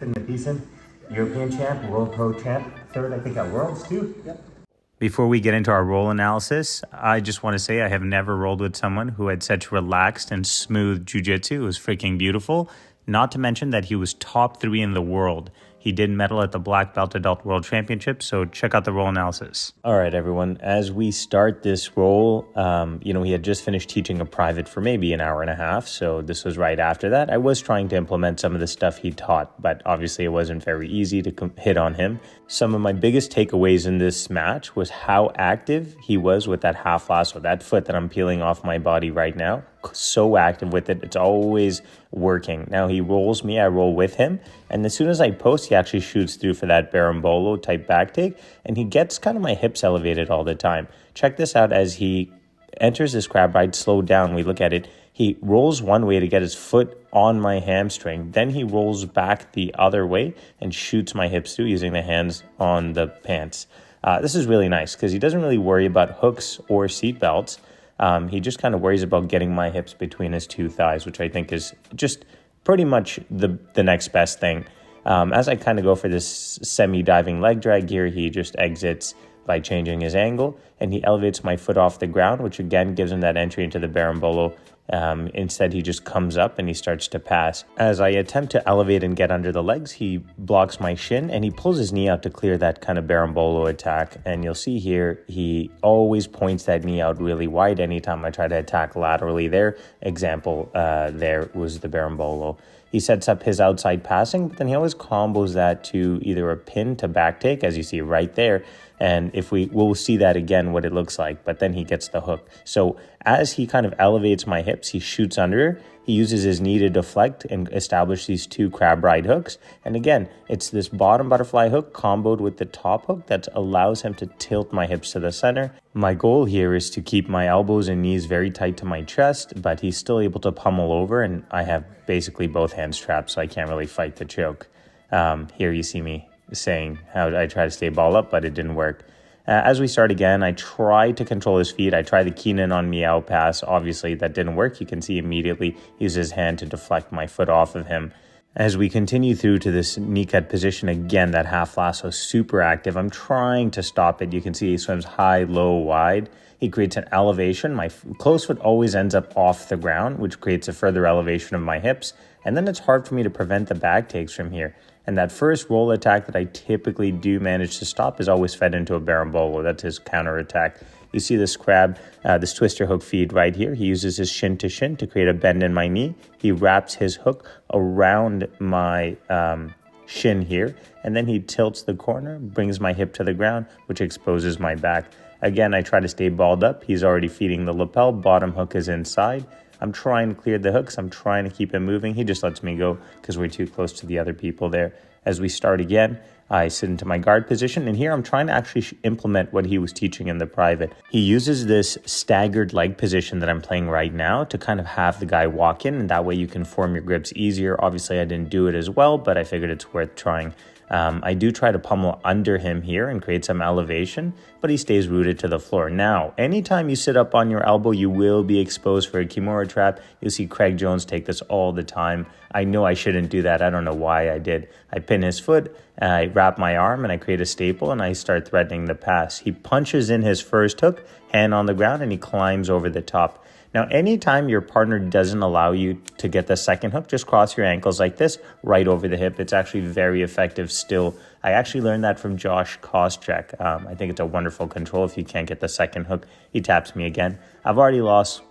Espen Mathiesen, European champ, World Pro champ, third I think at Worlds too. Yep. Before we get into our roll analysis, I just want to say I have never rolled with someone who had such relaxed and smooth jiu-jitsu. It was freaking beautiful. Not to mention that he was top 3 in the world. He did medal at the Black Belt Adult World Championship, so check out the roll analysis. All right, everyone. As we start this roll, he had just finished teaching a private for maybe an hour and a half, so this was right after that. I was trying to implement some of the stuff he taught, but obviously it wasn't very easy to hit on him. Some of my biggest takeaways in this match was how active he was with that half lasso, that foot that I'm peeling off my body right now. So active with it. It's always working. Now he rolls me, I roll with him. And as soon as I post, he actually shoots through for that berimbolo type back take. And he gets kind of my hips elevated all the time. Check this out as he enters this crab ride, slowed down. We look at it. He rolls one way to get his foot on my hamstring. Then he rolls back the other way and shoots my hips through using the hands on the pants. This is really nice because he doesn't really worry about hooks or seat belts. He just kind of worries about getting my hips between his two thighs, which I think is just pretty much the next best thing. As I kind of go for this semi-diving leg drag here, he just exits by changing his angle, and he elevates my foot off the ground, which again gives him that entry into the berimbolo. Instead, he just comes up and he starts to pass. As I attempt to elevate and get under the legs, he blocks my shin and he pulls his knee out to clear that kind of berimbolo attack. And you'll see here, he always points that knee out really wide anytime I try to attack laterally there. Example, there was the berimbolo. He sets up his outside passing, but then he always combos that to either a pin to back take, as you see right there. And we'll see that again, what it looks like, but then he gets the hook. So as he kind of elevates my hips, he shoots under, he uses his knee to deflect and establish these two crab ride hooks. And again, it's this bottom butterfly hook comboed with the top hook that allows him to tilt my hips to the center. My goal here is to keep my elbows and knees very tight to my chest, but he's still able to pummel over, and I have basically both hands trapped, so I can't really fight the choke. Here you see me saying how I try to stay ball up, but it didn't work. As we start again, I try to control his feet. I try the Keenan on meow pass. Obviously, that didn't work. You can see immediately he uses his hand to deflect my foot off of him. As we continue through to this knee cut position, again, that half lasso super active. I'm trying to stop it. You can see he swims high, low, wide. He creates an elevation. My close foot always ends up off the ground, which creates a further elevation of my hips. And then it's hard for me to prevent the back takes from here. And that first roll attack that I typically do manage to stop is always fed into a berimbolo. That's his counter attack. You see this crab, this twister hook feed right here. He uses his shin to shin to create a bend in my knee. He wraps his hook around my shin here, and then he tilts the corner, brings my hip to the ground, which exposes my back. Again, I try to stay balled up. He's already feeding the lapel. Bottom hook is inside. I'm trying to clear the hooks. I'm trying to keep him moving. He just lets me go because we're too close to the other people there. As we start again, I sit into my guard position, and here I'm trying to actually implement what he was teaching in the private. He uses this staggered leg position that I'm playing right now to kind of have the guy walk in, and that way you can form your grips easier. Obviously, I didn't do it as well, but I figured it's worth trying. I do try to pummel under him here and create some elevation, but he stays rooted to the floor. Now, anytime you sit up on your elbow, you will be exposed for a Kimura trap. You'll see Craig Jones take this all the time. I know I shouldn't do that. I don't know why I did. I pin his foot, I wrap my arm, and I create a staple, and I start threatening the pass. He punches in his first hook, hand on the ground, and he climbs over the top. Now, anytime your partner doesn't allow you to get the second hook, just cross your ankles like this, right over the hip. It's actually very effective still. I actually learned that from Josh Koscheck. I think it's a wonderful control if you can't get the second hook. He taps me again. I've already lost,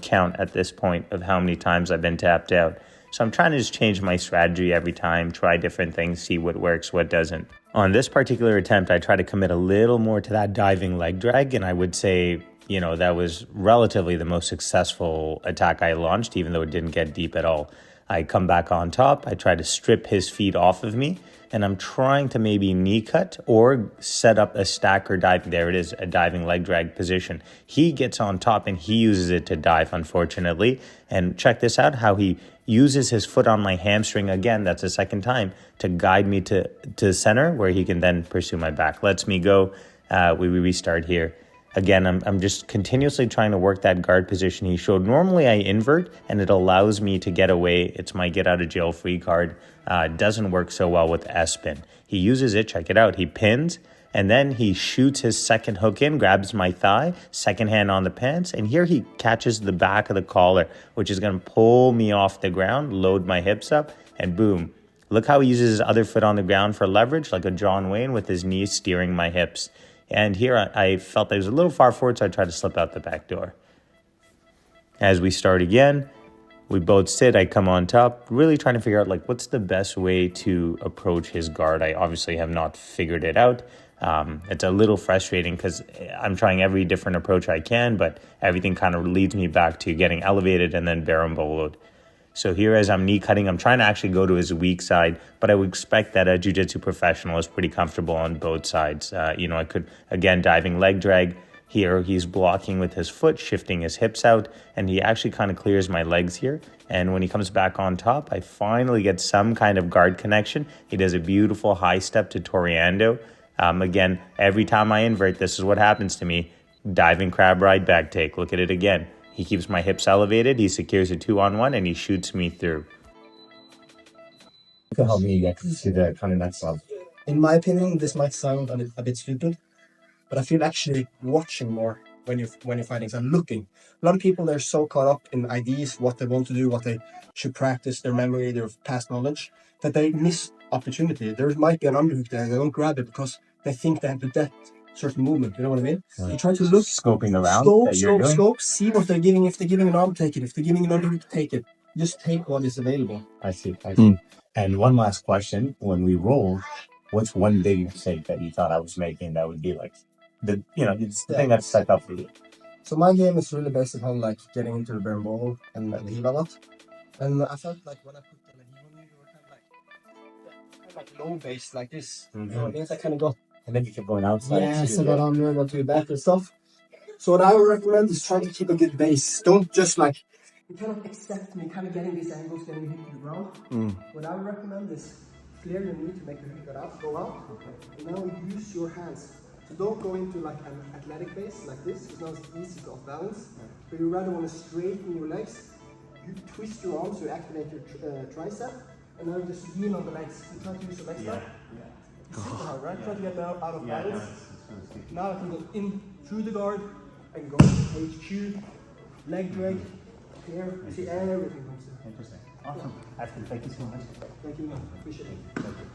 count at this point of how many times I've been tapped out. So I'm trying to just change my strategy every time, try different things, see what works, what doesn't. On this particular attempt, I try to commit a little more to that diving leg drag, and I would say that was relatively the most successful attack I launched, even though it didn't get deep at all. I come back on top. I try to strip his feet off of me, and I'm trying to maybe knee cut or set up a stacker dive. There it is, a diving leg drag position. He gets on top, and he uses it to dive, unfortunately. And check this out, how he uses his foot on my hamstring again, that's the second time, to guide me to center, where he can then pursue my back. Lets me go. We restart here. Again, I'm just continuously trying to work that guard position he showed. Normally I invert and it allows me to get away. It's my get out of jail free card. It doesn't work so well with Espen. He uses it, check it out. He pins and then he shoots his second hook in, grabs my thigh, second hand on the pants, and here he catches the back of the collar, which is going to pull me off the ground, load my hips up, and boom. Look how he uses his other foot on the ground for leverage, like a John Wayne with his knees steering my hips. And here I felt I was a little far forward, so I tried to slip out the back door. As we start again, we both sit, I come on top, really trying to figure out like what's the best way to approach his guard. I obviously have not figured it out. It's a little frustrating because I'm trying every different approach I can, but everything kind of leads me back to getting elevated and then berimboloed. So here as I'm knee cutting, I'm trying to actually go to his weak side, but I would expect that a jiu-jitsu professional is pretty comfortable on both sides. I could, again, diving leg drag. Here he's blocking with his foot, shifting his hips out, and he actually kind of clears my legs here. And when he comes back on top, I finally get some kind of guard connection. He does a beautiful high step to Toriando. Again, every time I invert, this is what happens to me. Diving crab ride back take. Look at it again. He keeps my hips elevated, he secures a 2-on-1, and he shoots me through. To help me get to the kind of next level. In my opinion, this might sound a bit stupid, but I feel actually watching more when you're fighting, so looking. A lot of people, they're so caught up in ideas, what they want to do, what they should practice, their memory, their past knowledge, that they miss opportunity. There might be an underhook there, they don't grab it because they think they have to that certain movement, you know what I mean? Right. You try to look, scoping around, scope, see what they're giving. If they're giving an arm, take it. If they're giving an underhook, take it. Just take what is available. I see. And one last question: when we roll, what's one big mistake that you thought I was making that would be like it's the thing that stuck up for you? So my game is really based upon like getting into the berimbolo and the heel a lot, and I felt like when I put the heel on you were kind of like low base like this. You know what I mean? I kind of got. And then you kept going outside. Yes, I got on there, got to the back and stuff. So what I would recommend is trying to keep a good base. Don't just like, you cannot accept me kind of getting these angles, getting you hit to the ground. What I would recommend is clear your knee to make your hip go out. And now use your hands. So don't go into like an athletic base like this. It's not as easy to off balance. But you rather want to straighten your legs. You twist your arms to activate your tricep. And now you just lean on the legs. You try to use your legs now. Super hard, right? Try to get out of balance. Now I can go in through the guard. I can go HQ, leg drag, here. I see everything comes in. Interesting. Awesome. Espen, thank you so much. Thank you, man. Appreciate it. Thank you.